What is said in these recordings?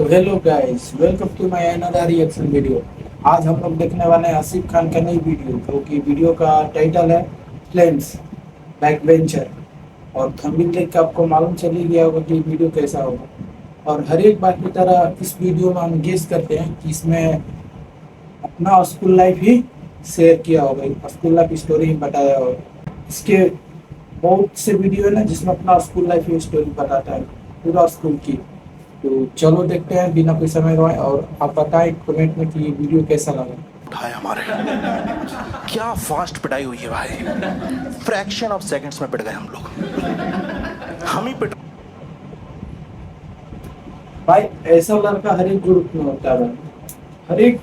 तो hello guys, welcome to my another reaction video. आज हम लोग देखने वाले हैं आसिफ खान का नई वीडियो, जो कि वीडियो का टाइटल है प्लेन्स बैक बेंचर। और थंबनेल देख के आपको मालूम चल ही गया होगा कि वीडियो कैसा होगा। और हर एक बार की तरह इस वीडियो में हम गेस करते हैं कि इसमें अपना स्कूल लाइफ ही शेयर किया होगा, स्कूल लाइफ स्टोरी ही बताया होगा। इसके बहुत से वीडियो है ना जिसमें अपना स्कूल लाइफ की स्टोरी बताता है, पूरा स्कूल की। तो चलो देखते हैं बिना कोई समय गवाए, और आप बताएं कमेंट में कि ये वीडियो कैसा लगा। उठाए हमारे क्या फास्ट पिटाई हुई है भाई, फ्रैक्शन ऑफ सेकंड्स में पिट गए हम लोग। हम ही पिट भाई ऐसा लड़का हर एक ग्रुप में होता है। हर एक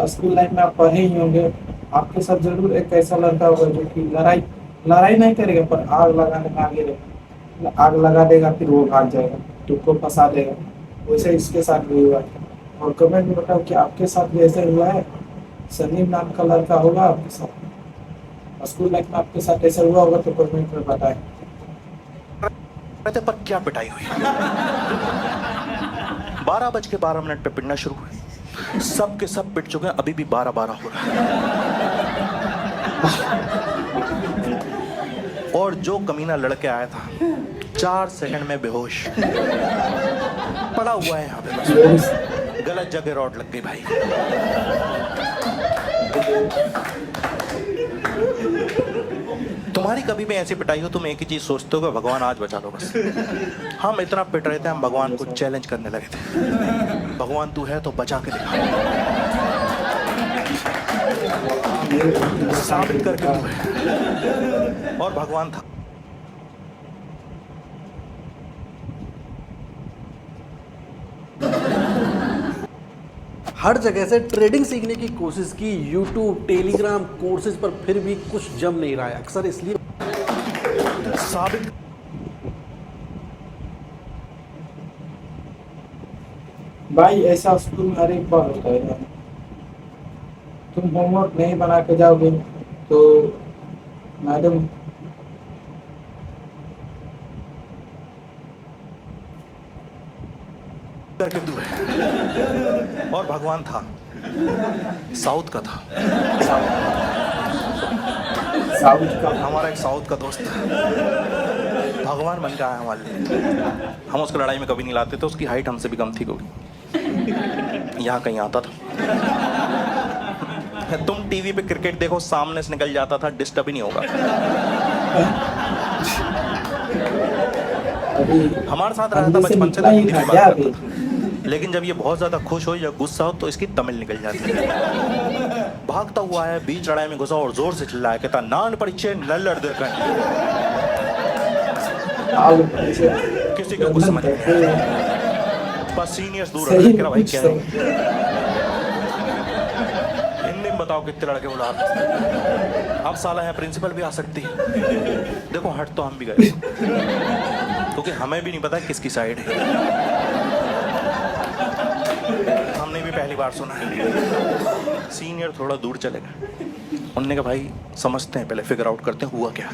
स्कूल लाइफ में आप पढ़े ही होंगे, आपके साथ जरूर एक ऐसा लड़का होगा जो कि लड़ाई लड़ाई नहीं करेगा, पर आग लगाने में आगे रहेगा। आग लगा देगा, फिर वो भाग जाएगा, तुमको फंसा देगा। वैसे इसके साथ भी हुआ है। और कमेंट में बताओ कि आपके साथ भी ऐसा हुआ है। सलीम नाम का लड़का होगा आपके साथ, स्कूल लाइफ में आपके साथ ऐसा हुआ होगा तो कमेंट में बताएं। रहे थे, पर क्या पिटाई हुई। 12:12 पे पिटना शुरू हुआ, सब के सब पिट चुके हैं, अभी भी 12:12 हो रहा है। और जो कमीना लड़के आया था 4 सेकंड में बेहोश पड़ा हुआ है यहाँ पे, बस गलत जगह रॉड लग गई भाई। तुम्हारी कभी भी ऐसी पिटाई हो, तुम एक ही चीज सोचते हो कि भगवान आज बचा लो बस। हम इतना पिट रहे थे, हम भगवान को चैलेंज करने लगे थे, भगवान तू है तो बचा के दिखा, साबित करके तू है। और भगवान था। हर जगह से ट्रेडिंग सीखने की कोशिश की, यूट्यूब टेलीग्राम कोर्सेज पर, फिर भी कुछ जम नहीं रहा है। अक्सर इसलिए साबित भाई ऐसा स्कूल में हर एक बार होता है यार। तुम होमवर्क नहीं बना के जाओगे तो मैडम करके तू है। और भगवान था, साउथ का था, साउथ का हमारा एक साउथ का दोस्त भगवान बन के आया हमारे लिए। हम उसको लड़ाई में कभी नहीं लाते थे, उसकी हाइट हमसे भी कम थी, क्योंकि यहाँ कहीं आता था। तुम टीवी पे क्रिकेट देखो, सामने से निकल जाता था, डिस्टर्ब ही नहीं होगा। हमारे साथ रहा था बचपन से, तो हिंदी में बात करता था। लेकिन जब ये बहुत ज्यादा खुश हो या गुस्सा हो तो इसकी तमिल निकल जाती है। भागता हुआ है, बीच लड़ाई में घुसा और जोर से चिल्लाया, कहता नान परिचय नल्लड़ दे कर। किसी को कुछ समझ नहीं आया, बस सीनियर्स दूर रहे। कह रहा भाई क्या है, हिंदी में बताओ कितने लड़के उड़ा। अब साला है प्रिंसिपल भी आ सकती है। देखो हट तो हम भी गए, क्योंकि हमें भी नहीं पता किसकी साइड है। हमने भी पहली बार सुना है। सीनियर थोड़ा दूर चले गए, उन्होंने कहा भाई समझते हैं, पहले फिगर आउट करते हैं हुआ क्या।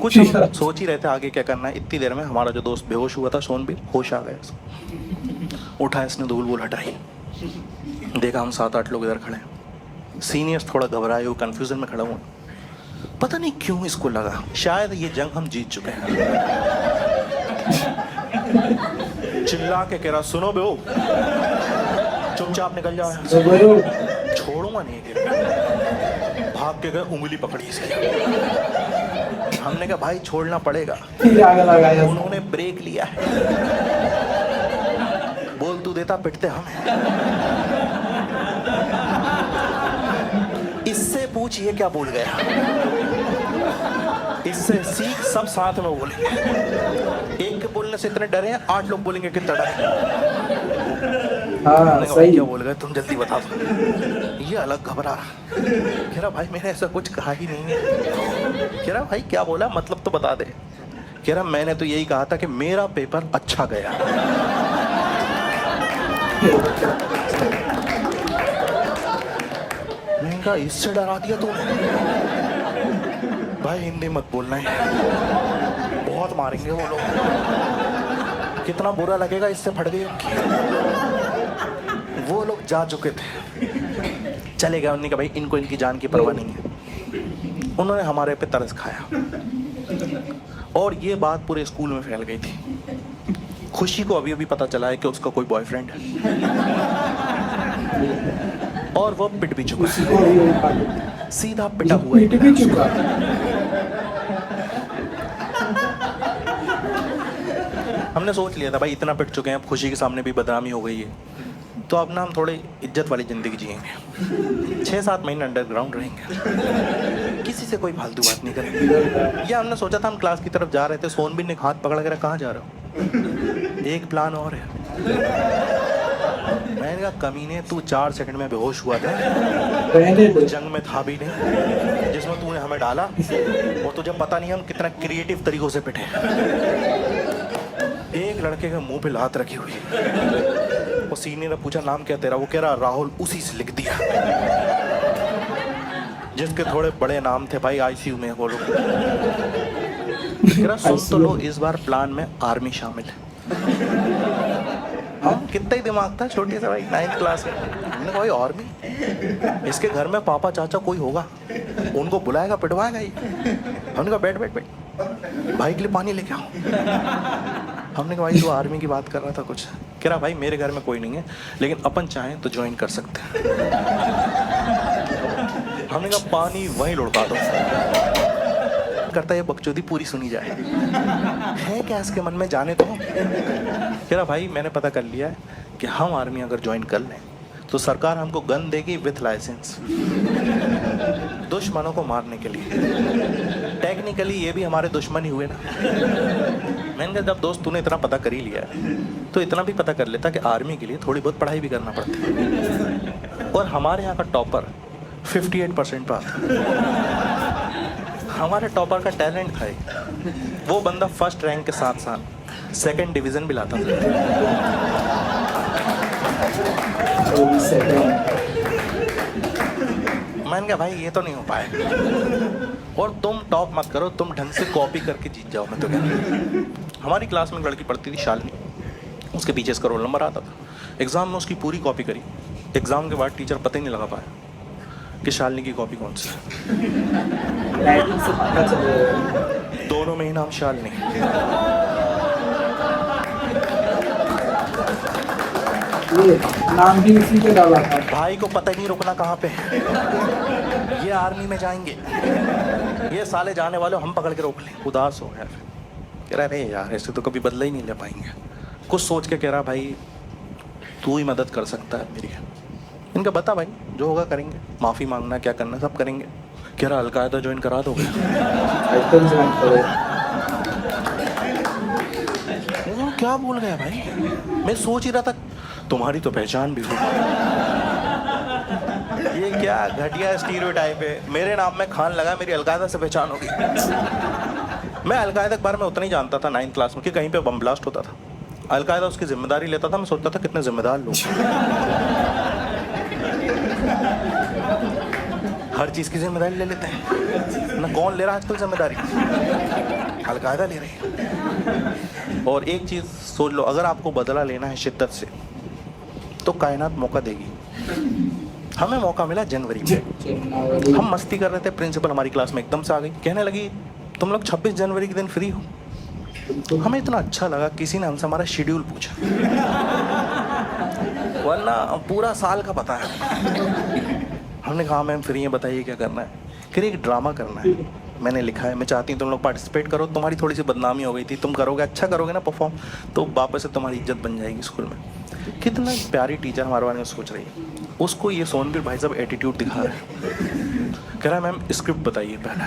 कुछ हम सोच ही रहे थे आगे क्या करना है। इतनी देर में हमारा जो दोस्त बेहोश हुआ था, सोन भी होश आ गया। उठा, इसने धूल वूल हटाई, देखा हम 7-8 लोग इधर खड़े हैं। सीनियर्स थोड़ा घबराए हुए, कंफ्यूजन में खड़ा हुआ। पता नहीं क्यों इसको लगा शायद ये जंग हम जीत चुके हैं। चिल्ला के कह रहा सुनो बे, चुपचाप निकल जाओ, छोड़ूंगा नहीं। भाग के गए, उंगली पकड़ी इसकी। हमने कहा भाई छोड़ना पड़ेगा। उन्होंने ब्रेक लिया है, बोल तू देता पिटते हम। इससे पूछ ये क्या बोल गया, इससे सीख, सब साथ में बोलेंगे। एक के बोलने से इतने डरे हैं, 8 लोग बोलेंगे कितना डरे। हाँ, सही क्या बोल गए तुम, जल्दी बता दो। ये अलग घबरा रहा, कह रहा भाई मैंने ऐसा कुछ कहा ही नहीं है। कह रहा भाई क्या बोला, मतलब तो बता दे। कह रहा मैंने तो यही कहा था कि मेरा पेपर अच्छा गया। मैंने कहा इससे डरा दिया तूने। भाई हिंदी मत बोलना है, बहुत मारेंगे वो लोग। कितना बुरा लगेगा इससे फट गई। वो लोग जा चुके थे, चले गए। उन्होंने कहा भाई इनको इनकी जान की परवाह नहीं है। उन्होंने हमारे पे तरस खाया और ये बात पूरे स्कूल में फैल गई थी। खुशी को अभी अभी पता चला है कि उसका कोई बॉयफ्रेंड है और वो पिट भी चुका है, सीधा पिटा हुआ पीट भी चुका। हमने सोच लिया था भाई इतना पिट चुके हैं, अब खुशी के सामने भी बदनामी हो गई है, तो अब ना हम थोड़ी इज्जत वाली ज़िंदगी जिएंगे। 6-7 महीने अंडरग्राउंड रहेंगे, किसी से कोई फालतू बात नहीं करेंगे। या हमने सोचा था, हम क्लास की तरफ जा रहे थे, सोनबिन ने हाथ पकड़ कर कहाँ जा रहे हो? एक प्लान और है। मैंने कहा कमीने, तू 4 सेकंड में बेहोश हुआ था, पहले जंग में था भी नहीं जिसमें तूने हमें डाला, और तुझे पता नहीं हम कितना क्रिएटिव तरीकों से पिटे। एक लड़के के मुंह पे लात रखी हुई, वो सीनियर ने पूछा नाम क्या तेरा? वो कह रहा राहुल। उसी से लिख दिया, जिसके थोड़े बड़े नाम थे भाई, आईसीयू में वो लोग। कह रहा सुन तो लो, इस बार प्लान में आर्मी शामिल है। हम कितना ही दिमाग था छोटे से भाई, 9th क्लास में। हमने कहा भाई आर्मी, इसके घर में पापा चाचा कोई होगा, उनको बुलाएगा, पिटवाएगा ही। हमने कहा बैठ बैठ बैठ, भाई के लिए पानी लेके आओ। हमने कहा भाई तू आर्मी की बात कर रहा था कुछ? कह रहा भाई मेरे घर में कोई नहीं है, लेकिन अपन चाहें तो ज्वाइन कर सकते हैं। हमने कहा पानी वहीं लुढ़का दो। करता है बकचोदी पूरी सुनी जाए, है क्या इसके मन में, जाने तो। कह रहा भाई मैंने पता कर लिया है कि हम आर्मी अगर ज्वाइन कर लें तो सरकार हमको गन देगी विथ लाइसेंस, दुश्मनों को मारने के लिए। टेक्निकली ये भी हमारे दुश्मन ही हुए ना। मैंने कहा जब दोस्त तूने इतना पता कर ही लिया है तो इतना भी पता कर लेता कि आर्मी के लिए थोड़ी बहुत पढ़ाई भी करना पड़ती है। और हमारे यहाँ का टॉपर 58% पर हमारे टॉपर का टैलेंट था। वो बंदा फर्स्ट रैंक के साथ साथ 2nd डिवीज़न भी लाता था। मैंने कहा भाई ये तो नहीं हो पाएगा, और तुम टॉप मत करो, तुम ढंग से कॉपी करके जीत जाओ। मैं तो कहता, हमारी क्लास में एक लड़की पढ़ती थी शालिनी, उसके पीछे इसका रोल नंबर आता था। एग्ज़ाम में उसकी पूरी कॉपी करी, एग्ज़ाम के बाद टीचर पता ही नहीं लगा पाया कि शालिनी की कॉपी कौन सी है। दोनों में ही नाम शालिनी। नाम भी उसी पे डाला था। भाई को पता ही नहीं रुकना कहाँ पे है। ये आर्मी में जाएंगे, ये साले जाने वाले हम पकड़ के रोक लें। उदास हो गया, कह रहा अरे यार ऐसे तो कभी बदला ही नहीं ले पाएंगे। कुछ सोच के कह रहा भाई तू ही मदद कर सकता है मेरी। इनका बता भाई जो होगा करेंगे, माफ़ी मांगना क्या करना सब करेंगे। कह रहा अलकायदा ज्वाइन करा दोगे? क्या बोल गया भाई? मैं सोच ही रहा था तुम्हारी तो पहचान भी हुई। ये क्या घटिया स्टीरियोटाइप है। मेरे नाम में खान लगा, मेरी अलकायदा से पहचान होगी। मैं अलकायदा के बारे में उतना ही जानता था 9th क्लास में कि कहीं पे बम ब्लास्ट होता था, अलकायदा उसकी जिम्मेदारी लेता था। मैं सोचता था कितने जिम्मेदार लोग, हर चीज़ की जिम्मेदारी ले लेते हैं ना। कौन ले रहा है आजकल जिम्मेदारी? अलकायदा ले रही है। और एक चीज़ सोच लो, अगर आपको बदला लेना है शिद्दत से तो कायनात मौका देगी। हमें मौका मिला जनवरी में, हम मस्ती कर रहे थे, प्रिंसिपल हमारी क्लास में एकदम से आ गई, कहने लगी तुम लोग 26 जनवरी के दिन फ्री हो। हमें इतना अच्छा लगा, किसी ने हमसे हमारा शेड्यूल पूछा, वरना पूरा साल का पता है। हमने कहा मैम फ्री है, बताइए क्या करना है। फिर एक ड्रामा करना है, मैंने लिखा है, मैं चाहती हूँ तुम लोग पार्टिसिपेट करो। तुम्हारी थोड़ी सी बदनामी हो गई थी, तुम करोगे, अच्छा करोगे ना परफॉर्म, तो वापस से तुम्हारी इज्जत बन जाएगी स्कूल में। कितना प्यारी टीचर हमारे बारे में सोच रही है। उसको ये सोनबीर भाई साहब एटीट्यूड दिखा रहे हैं, कह रहा है मैम स्क्रिप्ट बताइए पहले।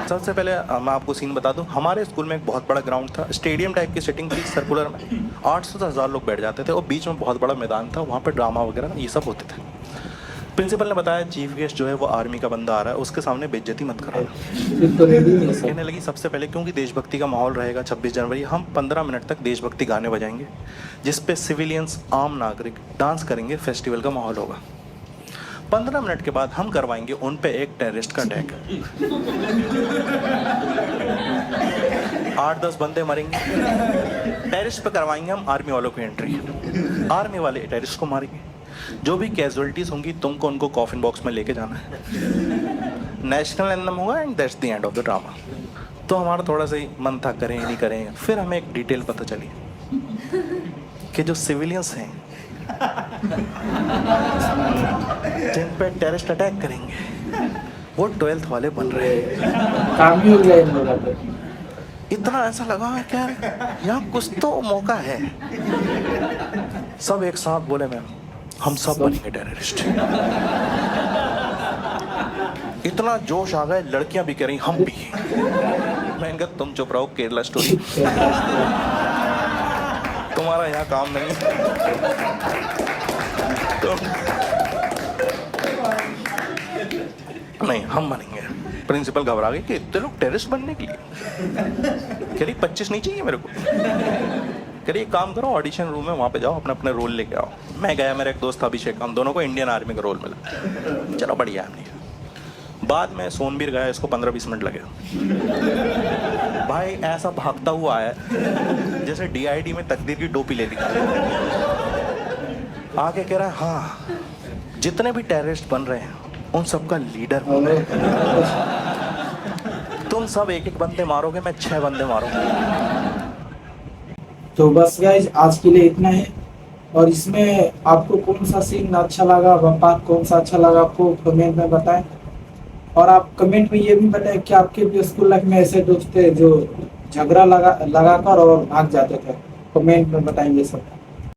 सबसे पहले मैं आपको सीन बता दूं, हमारे स्कूल में एक बहुत बड़ा ग्राउंड था, स्टेडियम टाइप की सेटिंग थी, सर्कुलर में 800 से 1000 लोग बैठ जाते थे, और बीच में बहुत बड़ा मैदान था, वहाँ पर ड्रामा वगैरह ये सब होते थे। प्रिंसिपल ने बताया चीफ गेस्ट जो है वो आर्मी का बंदा आ रहा है, उसके सामने बेइज्जती मत करो। कहने लगी सबसे पहले क्योंकि देशभक्ति का माहौल रहेगा 26 जनवरी, हम 15 मिनट तक देशभक्ति गाने बजाएंगे जिस पे सिविलियंस आम नागरिक डांस करेंगे, फेस्टिवल का माहौल होगा। 15 मिनट के बाद हम करवाएंगे उन पे एक टेररिस्ट का अटैक। 8-10 बंदे मरेंगे, टेररिस्ट पे करवाएंगे हम आर्मी वालों की एंट्री, आर्मी वाले टेररिस्ट को मारेंगे, जो भी कैजुअलिटीज होंगी तुमको उनको कॉफिन बॉक्स में लेके जाना है, नेशनल एंथम होगा and that's the end of the drama. तो हमारा थोड़ा सा ही मन था करें नहीं करें, फिर हमें एक डिटेल पता चली कि जो सिविलियंस हैं जिन पे टेररिस्ट अटैक करेंगे वो 12th वाले बन रहे हैं। काम ही हो गया इन लोगों का। इतना ऐसा लगा क्या यहाँ कुछ तो मौका है। सब एक साथ बोले मैम हम सब बनेंगे टेररिस्ट। इतना जोश आ गया, लड़कियां भी कह रही हम भी। मैंने कहा तुम चुप रहो, केरला स्टोरी तुम्हारा यहाँ काम नहीं। नहीं हम बनेंगे। प्रिंसिपल घबरा गई कि इतने लोग टेररिस्ट बनने के लिए, कह रही 25 नहीं चाहिए मेरे को, कह रही एक काम करो ऑडिशन रूम में वहाँ पे जाओ, अपने अपने रोल लेके आओ। मैं गया, मेरा एक दोस्त था अभिषेक, हम दोनों को इंडियन आर्मी का रोल मिला। चलो बढ़िया हमने। बाद में सोनबीर गया, इसको 15-20 मिनट लगे। भाई ऐसा भागता हुआ आया जैसे DID में तकदीर की टोपी ले ली। आके कह रहा है हाँ जितने भी टेररिस्ट बन रहे हैं उन सबका लीडर बन रहे हैं। तुम सब एक एक बंदे मारोगे, मैं 6 बंदे मारूंगा। तो बस गाइस आज के लिए इतना है। और इसमें आपको कौन सा सीन अच्छा लगा, पार्ट कौन सा अच्छा लगा आपको कमेंट में बताएं। और आप कमेंट में ये भी बताएं कि आपके भी स्कूल लाइफ में ऐसे दोस्त थे जो झगड़ा लगाकर और भाग जाते थे। कमेंट में बताएंगे सब।